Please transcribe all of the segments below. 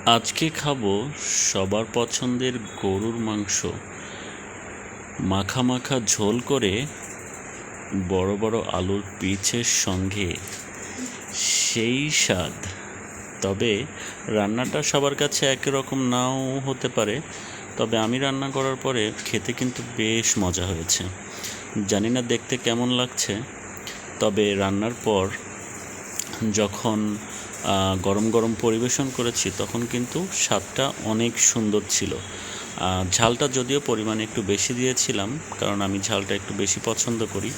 আজকে খাবো সবার পছন্দের গরুর মাংস, মাখা মাখা ঝোল করে বড় বড় আলুর পিচের সঙ্গে। সেই স্বাদ। তবে রান্নাটা সবার কাছে একই রকম নাও হতে পারে, তবে আমি রান্না করার পরে খেতে কিন্তু বেশ মজা হয়েছে। জানি না দেখতে কেমন লাগছে, তবে রান্নার পর যখন গরম গরম পরিবেশন করেছি তখন কিন্তু স্বাদটা অনেক সুন্দর ছিল। ঝালটা যদিও পরিমাণে একটু বেশি দিয়েছিলাম, কারণ আমি ঝালটা একটু বেশি পছন্দ করি।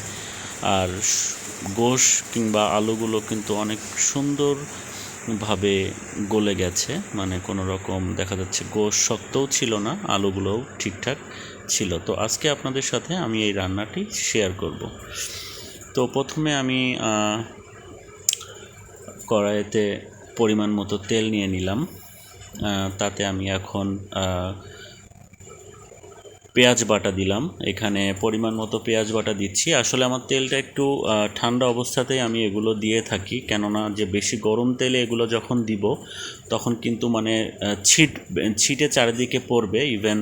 আর গোশ কিংবা আলুগুলো কিন্তু অনেক সুন্দরভাবে গলে গেছে, মানে কোনো রকম দেখা যাচ্ছে গোশ শক্তও ছিল না, আলুগুলোও ঠিকঠাক ছিল। তো আজকে আপনাদের সাথে আমি এই রান্নাটি শেয়ার করব। তো প্রথমে আমি কড়াইতে পরিমাণ মতো তেল নিয়ে নিলাম। তাতে আমি এখন পেঁয়াজ বাটা দিলাম। এখানে পরিমাণ মতো পেঁয়াজ বাটা দিচ্ছি। আসলে আমার তেলটা একটু ঠান্ডা অবস্থাতেই আমি এগুলো দিয়ে থাকি, কেননা যে বেশি গরম তেলে এগুলো যখন দিব তখন কিন্তু মানে ছিটে চারিদিকে পড়বে। ইভেন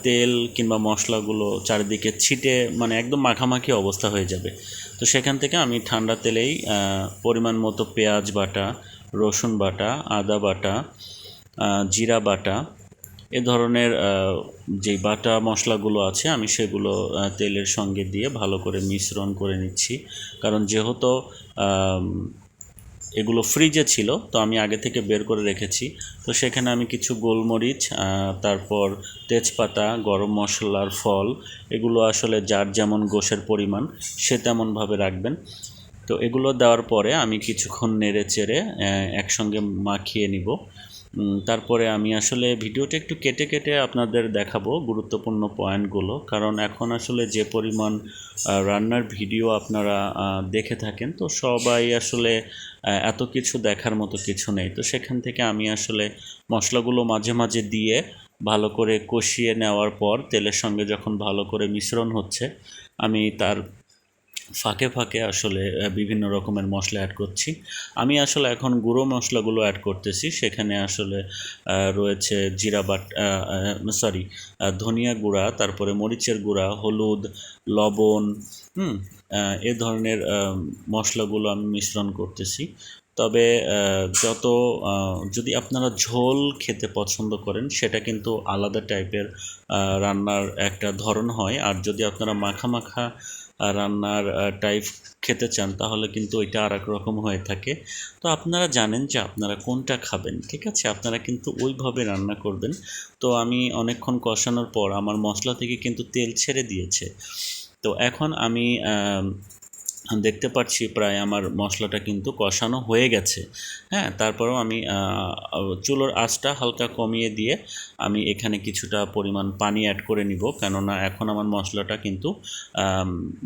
তেল কিংবা মশলাগুলো চারিদিকে ছিটে মানে একদম মাখামাখি অবস্থা হয়ে যাবে। তো সেখান থেকে আমি ঠান্ডা তেলেই পরিমাণ মতো পেঁয়াজ বাটা, রসুন বাটা, আদা বাটা, জিরা বাটা, এ ধরনের যেই বাটা মশলাগুলো আছে আমি সেগুলো তেলের সঙ্গে দিয়ে ভালো করে মিশ্রণ করে নিচ্ছি। কারণ যেহেতু এগুলো ফ্রিজে ছিল, তো আমি আগে থেকে বের করে রেখেছি। তো সেখানে আমি কিছু গোলমরিচ, তারপর তেজপাতা, গরম মশলার ফল, এগুলো আসলে যার যেমন গোশের পরিমাণ সে তেমনভাবে রাখবেন। তো এগুলো দেওয়ার পরে আমি কিছুক্ষণ নেড়ে চেড়ে একসঙ্গে মাখিয়ে নিব। তারপরে আমি আসলে ভিডিওটা একটু কেটে কেটে আপনাদের দেখাবো গুরুত্বপূর্ণ পয়েন্টগুলো, কারণ এখন আসলে যে পরিমাণ রান্নার ভিডিও আপনারা দেখে থাকেন, তো সবাই আসলে এত কিছু দেখার মতো কিছু নেই। তো সেখান থেকে আমি আসলে মশলাগুলো মাঝে মাঝে দিয়ে ভালো করে কষিয়ে নেওয়ার পর তেলের সঙ্গে যখন ভালো করে মিশ্রণ হচ্ছে, আমি তার ফাঁকে ফাঁকে আসলে বিভিন্ন রকমের মশলা অ্যাড করছি। আমি আসলে এখন গুঁড়ো মশলাগুলো অ্যাড করতেছি। সেখানে আসলে রয়েছে ধনিয়া গুঁড়া, তারপরে মরিচের গুঁড়া, হলুদ, লবণ, এ ধরনের মশলাগুলো আমি মিশ্রণ করতেছি। তবে যদি আপনারা ঝোল খেতে পছন্দ করেন সেটা কিন্তু আলাদা টাইপের রান্নার একটা ধরন হয়। আর যদি আপনারা মাখা মাখা রান্নার টাইপ খেতে চান তাহলে কিন্তু ওইটা আর এক রকম হয়ে থাকে। তো আপনারা জানেন যে আপনারা কোনটা খাবেন, ঠিক আছে? আপনারা কিন্তু ওইভাবে রান্না করবেন। তো আমি অনেকক্ষণ কষানোর পর আমার মশলা থেকে কিন্তু তেল ছেড়ে দিয়েছে। তো এখন আমি দেখতে পাচ্ছি প্রায় আমার মশলাটা কিন্তু কষানো হয়ে গেছে। হ্যাঁ, তারপরেও আমি চুলোর আঁচটা হালকা কমিয়ে দিয়ে আমি এখানে কিছুটা পরিমাণ পানি অ্যাড করে নিব, কেননা এখন আমার মশলাটা কিন্তু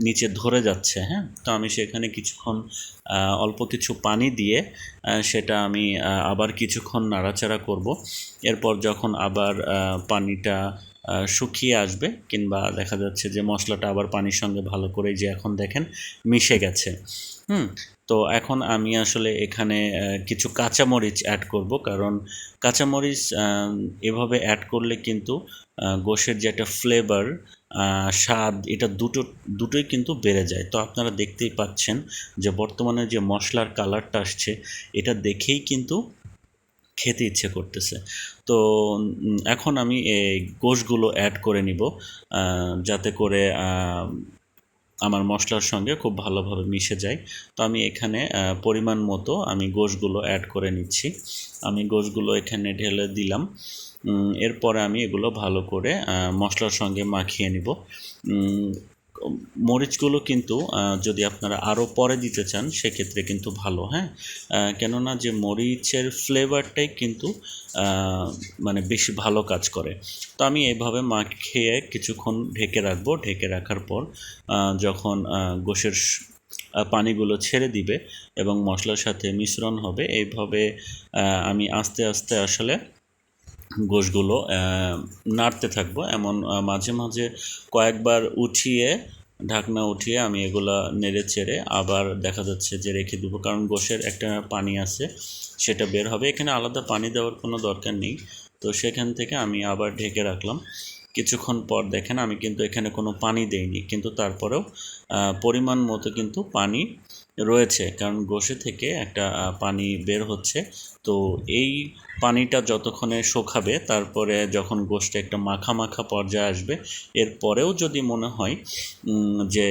নিচে ধরে যাচ্ছে। হ্যাঁ, তো আমি সেখানে কিছুক্ষণ অল্প কিছু পানি দিয়ে সেটা আমি আবার কিছুক্ষণ নাড়াচাড়া করব। এরপর যখন আবার পানিটা শুকিয়ে আসবে, কিংবা দেখা যাচ্ছে যে মশলাটা আবার পানির সঙ্গে ভালো করে যে এখন দেখেন মিশে গেছে। তো এখন আমি আসলে এখানে কিছু কাঁচামরিচ অ্যাড করব, কারণ কাঁচামরিচ এভাবে অ্যাড করলে কিন্তু গোশের যে একটা ফ্লেভার, স্বাদ, এটা দুটোই কিন্তু বেড়ে যায়। তো আপনারা দেখতেই পাচ্ছেন যে বর্তমানে যে মশলার কালারটা আসছে, এটা দেখেই কিন্তু খেতে ইচ্ছে করতেছে। তো এখন আমি এই গোশগুলো অ্যাড করে নিব, যাতে করে আমার মশলার সঙ্গে খুব ভালোভাবে মিশে যায়। তো আমি এখানে পরিমাণ মতো আমি গোশগুলো অ্যাড করে নিচ্ছি। আমি গোশগুলো এখানে ঢেলে দিলাম। এরপরে আমি এগুলো ভালো করে মশলার সঙ্গে মাখিয়ে নিব। মরিচগুলো কিন্তু যদি আপনারা আরও পরে দিতে চান সেক্ষেত্রে কিন্তু ভালো। হ্যাঁ, কেননা যে মরিচের ফ্লেভারটাই কিন্তু মানে বেশি ভালো কাজ করে। তো আমি এইভাবে মাখিয়ে কিছুক্ষণ ঢেকে রাখবো। ঢেকে রাখার পর যখন গোশের পানিগুলো ছেড়ে দিবে এবং মশলার সাথে মিশ্রণ হবে, এইভাবে আমি আস্তে আস্তে আসলে গোশগুলো নাড়তে থাকবো। এমন মাঝে মাঝে কয়েকবার ঢাকনা উঠিয়ে আমি এগুলা নেড়ে চেড়ে আবার দেখা যাচ্ছে যে রেখে দেবো, কারণ গোশের একটা পানি আছে সেটা বের হবে। এখানে আলাদা পানি দেওয়ার কোনো দরকার নেই। তো সেখান থেকে আমি আবার ঢেকে রাখলাম। কিছুক্ষণ পর দেখেন আমি কিন্তু এখানে কোনো পানি দেইনি, কিন্তু তারপরেও পরিমাণ মতো কিন্তু পানি রয়েছে, কারণ গোশে থেকে একটা পানি বের হচ্ছে। তো এই পানিটা যতক্ষণে শুকাবে, তারপরে যখন গোশটা একটা মাখা মাখা পর্যায়ে আসবে, এরপরেও যদি মনে হয় যে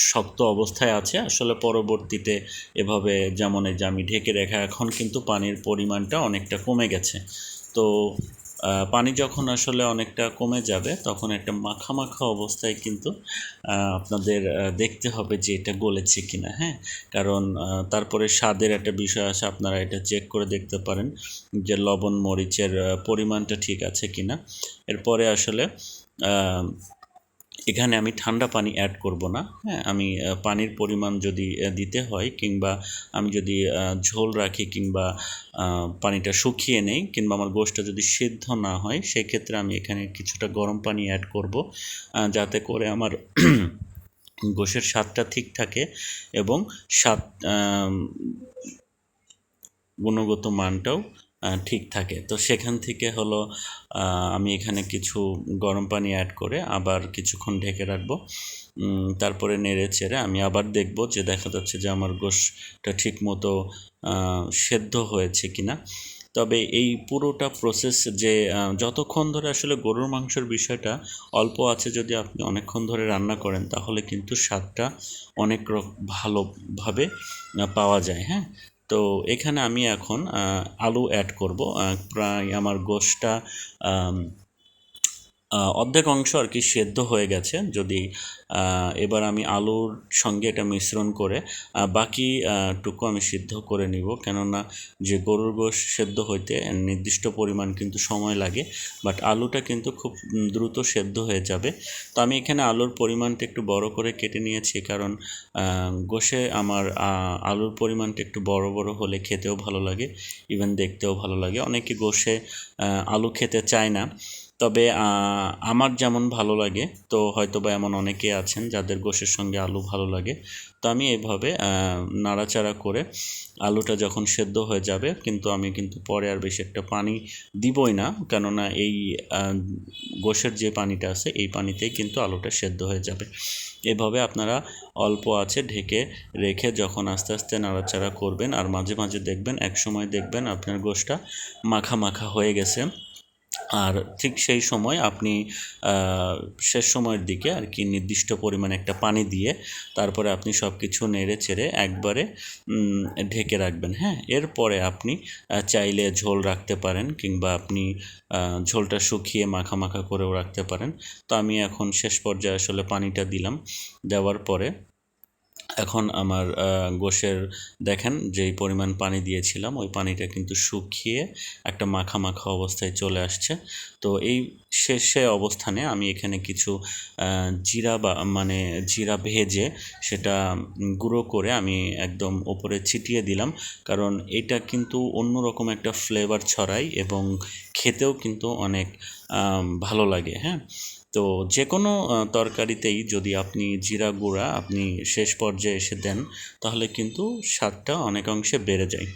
শক্ত অবস্থায় আছে, আসলে পরবর্তীতে এভাবে যেমন এই যে আমি ঢেকে রেখা, এখন কিন্তু পানির পরিমাণটা অনেকটা কমে গেছে। তো পানি যখন আসলে অনেকটা কমে যাবে, তখন একটা মাখা মাখা অবস্থায় কিন্তু আপনাদের দেখতে হবে যে এটা গলেছে কিনা, হ্যাঁ। কারণ তারপরে স্বাদের একটা বিষয় আছে, আপনারা এটা চেক করে দেখতে পারেন যে লবণ মরিচের পরিমাণটা ঠিক আছে কিনা। এরপরে আসলে এখানে আমি ঠান্ডা পানি অ্যাড করব না, হ্যাঁ। আমি পানির পরিমাণ যদি দিতে হয়, কিংবা আমি যদি ঝোল রাখি, কিংবা পানিটা শুকিয়ে নেই, কিংবা আমার গোশটা যদি সিদ্ধ না হয়, সেক্ষেত্রে আমি এখানে কিছুটা গরম পানি অ্যাড করব, যাতে করে আমার গোশের স্বাদটা ঠিক থাকে এবং স্বাদ গুণগত মানটাও ঠিক থাকে। তো সেখান থেকে হলো আমি এখানে কিছু গরম পানি অ্যাড করে আবার কিছুক্ষণ ঢেকে রাখবো। তারপরে নেড়ে চেড়ে আমি আবার দেখব যে দেখা যাচ্ছে যে আমার গোশটা ঠিক মতো সেদ্ধ হয়েছে কিনা। তবে এই পুরোটা প্রসেস যে যতক্ষণ ধরে আসলে গরুর মাংসের বিষয়টা অল্প আছে, যদি আপনি অনেকক্ষণ ধরে রান্না করেন, তাহলে কিন্তু স্বাদটা অনেক ভালোভাবে পাওয়া যায়, হ্যাঁ। তো এখানে আমি এখন আলু অ্যাড করব। প্রায় আমার গোশটা অর্ধেক অংশ আর কি সেদ্ধ হয়ে গেছে। যদি এবার আমি আলুর সঙ্গে এটা মিশ্রণ করে বাকি টুকু আমি সিদ্ধ করে নিব, কেননা যে গরুর গোশ সেদ্ধ হইতে নির্দিষ্ট পরিমাণ কিন্তু সময় লাগে, বাট আলুটা কিন্তু খুব দ্রুত সেদ্ধ হয়ে যাবে। তো আমি এখানে আলুর পরিমাণটা একটু বড় করে কেটে নিয়েছি, কারণ গোশে আমার আলুর পরিমাণটা একটু বড় বড় হলে খেতেও ভালো লাগে, ইভেন দেখতেও ভালো লাগে। অনেকে গোশে আলু খেতে চায় না, তবে আমার যেমন ভালো লাগে, তো হয়তো বা এমন অনেকে আছেন যাদের গোশের সঙ্গে আলু ভালো লাগে। তো আমি এভাবে নাড়াচাড়া করে আলুটা যখন সেদ্ধ হয়ে যাবে, কিন্তু আমি কিন্তু পরে আর বেশি একটা পানি দিবই না, কেননা এই গোশের যে পানিটা আছে, এই পানিতেই কিন্তু আলুটা সেদ্ধ হয়ে যাবে। এভাবে আপনারা অল্প আছে ঢেকে রেখে যখন আস্তে আস্তে নাড়াচাড়া করবেন, আর মাঝে মাঝে দেখবেন, একসময় দেখবেন আপনার গোশটা মাখা মাখা হয়ে গেছে। আর ঠিক সেই সময় আপনি শেষ সময়ের দিকে আর কি নির্দিষ্ট পরিমাণে একটা পানি দিয়ে তারপরে আপনি সব কিছু নেড়ে চেড়ে একবারে ঢেকে রাখবেন, হ্যাঁ। এরপরে আপনি চাইলে ঝোল রাখতে পারেন, কিংবা আপনি ঝোলটা শুকিয়ে মাখা মাখা করেও রাখতে পারেন। তো আমি এখন শেষ পর্যায়ে আসলে পানিটা দিলাম। দেওয়ার পরে এখন আমার গোশের দেখেন যেই পরিমাণ পানি দিয়েছিলাম, ওই পানিটা কিন্তু শুকিয়ে একটা মাখা মাখা অবস্থায় চলে আসছে। তো এই শেষে অবস্থানে আমি এখানে কিছু জিরা মানে জিরা ভেজে সেটা গুঁড়ো করে আমি একদম ওপরে ছিটিয়ে দিলাম, কারণ এটা কিন্তু অন্যরকম একটা ফ্লেভার ছড়ায় এবং খেতেও কিন্তু অনেক ভালো লাগে, হ্যাঁ। তো যে কোনো তরকারিতেই যদি আপনি জিরা গুঁড়া আপনি শেষ পর্যায়ে এসে দেন, তাহলে কিন্তু স্বাদটা অনেকাংশে বেড়ে যায়।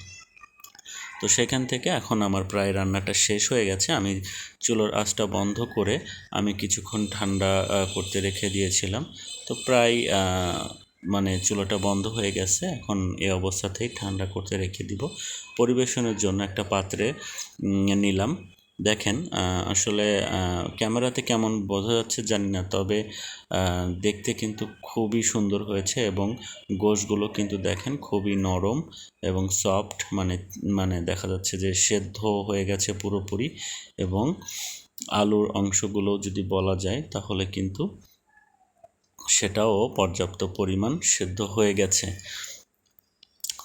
তো সেখান থেকে এখন আমার প্রায় রান্নাটা শেষ হয়ে গেছে। আমি চুলোর আঁচটা বন্ধ করে আমি কিছুক্ষণ ঠান্ডা করতে রেখে দিয়েছিলাম। তো প্রায় মানে চুলাটা বন্ধ হয়ে গেছে, এখন এই অবস্থাতেই ঠান্ডা করতে রেখে দিব। পরিবেশনের জন্য একটা পাত্রে নিলাম। দেখেন আসলে ক্যামেরাতে কেমন বোঝা যাচ্ছে জানি না, তবে দেখতে কিন্তু খুবই সুন্দর হয়েছে, এবং গোশগুলো কিন্তু দেখেন খুবই নরম এবং সফট, মানে দেখা যাচ্ছে যে সেদ্ধ হয়ে গেছে পুরোপুরি, এবং আলুর অংশগুলো যদি বলা যায় তাহলে কিন্তু সেটাও পর্যাপ্ত পরিমাণ সেদ্ধ হয়ে গেছে।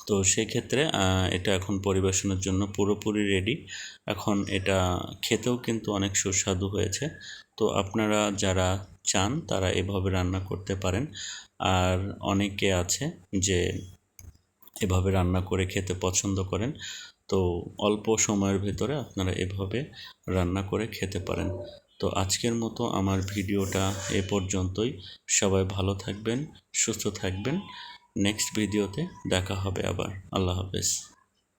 তো সেক্ষেত্রে এটা এখন পরিবেশনের জন্য পুরোপুরি রেডি। এখন এটা খেতেও কিন্তু অনেক সুস্বাদু হয়েছে। তো আপনারা যারা চান তারা এভাবে রান্না করতে পারেন। আর অনেকে আছে যে এভাবে রান্না করে খেতে পছন্দ করেন। তো অল্প সময়ের ভেতরে আপনারা এভাবে রান্না করে খেতে পারেন। তো আজকের মতো আমার ভিডিওটা এ পর্যন্তই। সবাই ভালো থাকবেন, সুস্থ থাকবেন। নেক্সট ভিডিওতে দেখা হবে আবার। আল্লাহ হাফেজ।